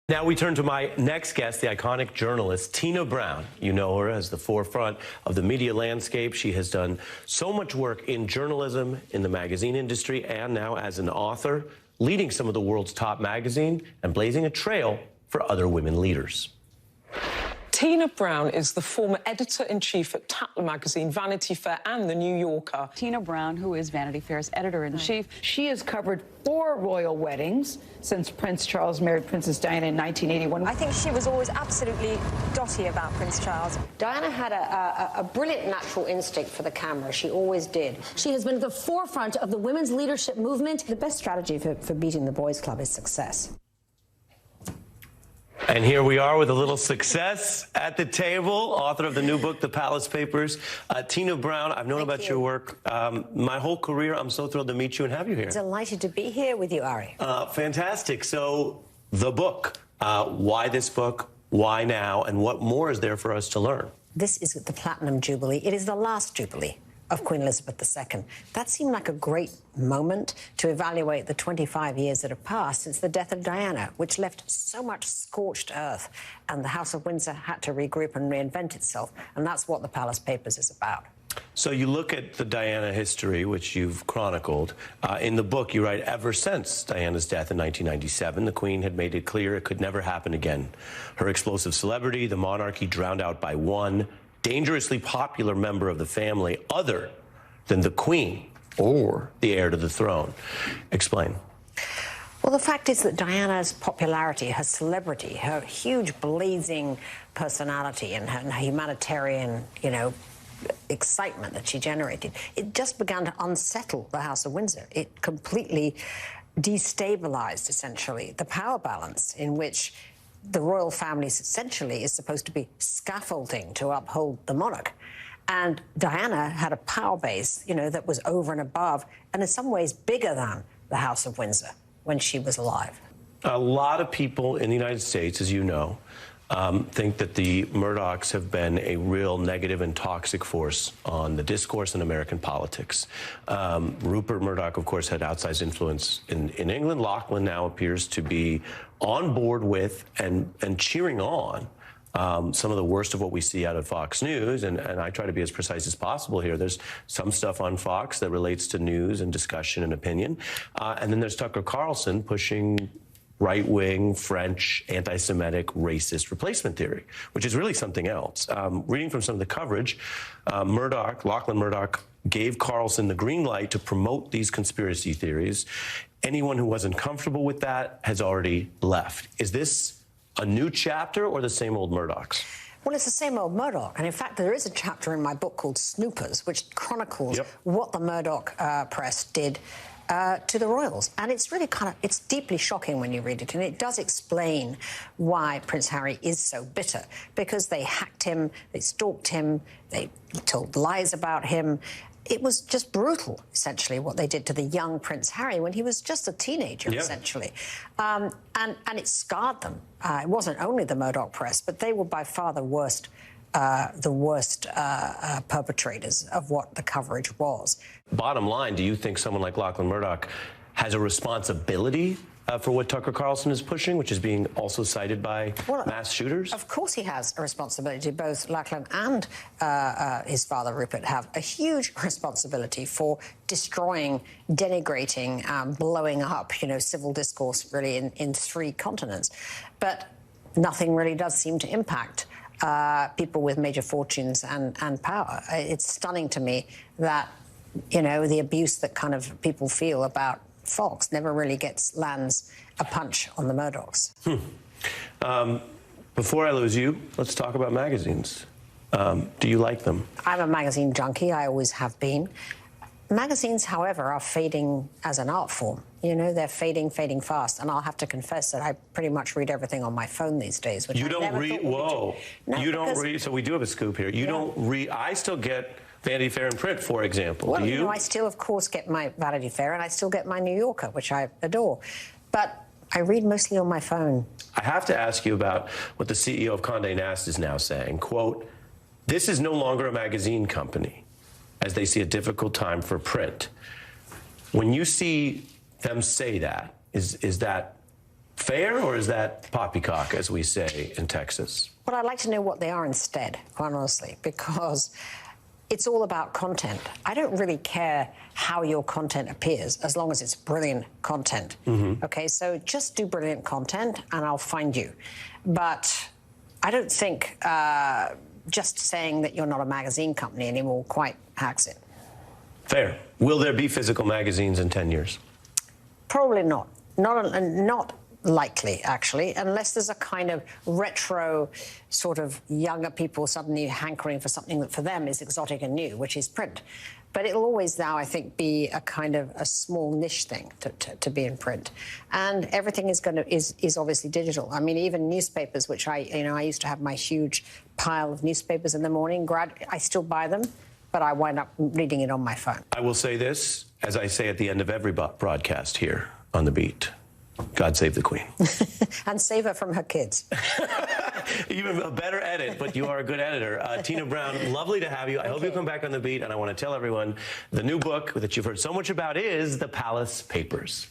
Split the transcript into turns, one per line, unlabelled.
Now we turn to my next guest, the iconic journalist, Tina Brown. You know her as the forefront of the media landscape. She has done so much work in journalism, in the magazine industry, and now as an author, leading some of the world's top magazines and blazing a trail for other women leaders.
Tina Brown is the former editor-in-chief at Tatler magazine, Vanity Fair, and The New Yorker.
Tina Brown, who is Vanity Fair's editor-in-chief, she has covered 4 royal weddings since Prince Charles married Princess Diana in 1981.
I think she was always absolutely dotty about Prince Charles.
Diana had a brilliant natural instinct for the camera. She always did. She has been at the forefront of the women's leadership movement. The best strategy for beating the boys' club is success.
And here we are with a little success at the table, author of the new book, The Palace Papers. Tina Brown, I've known about your work my whole career. I'm so thrilled to meet you and have you here.
Delighted to be here with you, Ari.
Fantastic. So, the book. Why this book? Why now? And what more is there for us to learn?
This is the Platinum Jubilee. It is the last Jubilee of Queen Elizabeth II. That seemed like a great moment to evaluate the 25 years that have passed since the death of Diana, which left so much scorched earth, and the House of Windsor had to regroup and reinvent itself, and that's what the Palace Papers is about.
So you look at the Diana history, which you've chronicled. In the book, you write, ever since Diana's death in 1997, the Queen had made it clear it could never happen again. Her explosive celebrity, the monarchy drowned out by one dangerously popular member of the family other than the Queen or the heir to the throne. Explain.
Well, the fact is that Diana's popularity, her celebrity, her huge blazing personality and her humanitarian, excitement that she generated, it just began to unsettle the House of Windsor. It completely destabilized, essentially, the power balance in which the royal family essentially is supposed to be scaffolding to uphold the monarch. And Diana had a power base, that was over and above, and in some ways bigger than the House of Windsor when she was alive.
A lot of people in the United States, as you know, think that the Murdochs have been a real negative and toxic force on the discourse in American politics. Rupert Murdoch, of course, had outsized influence in England. Lachlan now appears to be on board with and cheering on some of the worst of what we see out of Fox News, and I try to be as precise as possible here. There's some stuff on Fox that relates to news and discussion and opinion, and then there's Tucker Carlson pushing right-wing, French, anti-Semitic, racist replacement theory, which is really something else. Reading from some of the coverage, Lachlan Murdoch gave Carlson the green light to promote these conspiracy theories. Anyone who wasn't comfortable with that has already left. Is this a new chapter or the same old Murdochs?
Well, it's the same old Murdoch. And in fact, there is a chapter in my book called Snoopers, which chronicles what the Murdoch press did to the royals. And it's really it's deeply shocking when you read it. And it does explain why Prince Harry is so bitter, because they hacked him, they stalked him, they told lies about him. It was just brutal, essentially, what they did to the young Prince Harry when he was just a teenager, essentially. And it scarred them. It wasn't only the Murdoch press, but they were by far the worst perpetrators of what the coverage was.
Bottom line, do you think someone like Lachlan Murdoch has a responsibility for what Tucker Carlson is pushing, which is being also cited by mass shooters? Of
course he has a responsibility. Both Lachlan and his father, Rupert, have a huge responsibility for destroying, denigrating, blowing up, civil discourse really in 3 continents. But nothing really does seem to impact people with major fortunes and power. It's stunning to me that, the abuse that kind of people feel about Fox never really lands a punch on the Murdochs.
Before I lose you, let's talk about magazines. Do you like them?
I'm a magazine junkie. I always have been. Magazines, however, are fading as an art form. They're fading fast. And I'll have to confess that I pretty much read everything on my phone these days. Which
you don't read? Whoa.
No,
you don't read? So we do have a scoop here. You don't read? I still get Vanity Fair in print, for example.
Well,
do you?
I still, of course, get my Vanity Fair, and I still get my New Yorker, which I adore. But I read mostly on my phone.
I have to ask you about what the CEO of Condé Nast is now saying. Quote, "This is no longer a magazine company, as they see a difficult time for print." When you see them say that, is that Fair, or is that poppycock, as we say in Texas?
Well, I'd like to know what they are instead, quite honestly, because it's all about content. I don't really care how your content appears, as long as it's brilliant content. Okay, so just do brilliant content and I'll find you. But I don't think just saying that you're not a magazine company anymore quite hacks it.
Fair. Will there be physical magazines in 10 years?
Probably not. Not likely, actually, unless there's a kind of retro sort of younger people suddenly hankering for something that for them is exotic and new, which is print. But it'll always now, I think, be a kind of a small niche thing to be in print. And everything is obviously digital. I mean, even newspapers, which I used to have my huge pile of newspapers in the morning. I still buy them, but I wind up reading it on my phone.
I will say this, as I say at the end of every broadcast here on The Beat. God save the Queen.
And save her from her kids.
Even a better edit, but you are a good editor. Tina Brown, lovely to have you. I hope you come back on The Beat, and I want to tell everyone the new book that you've heard so much about is The Palace Papers.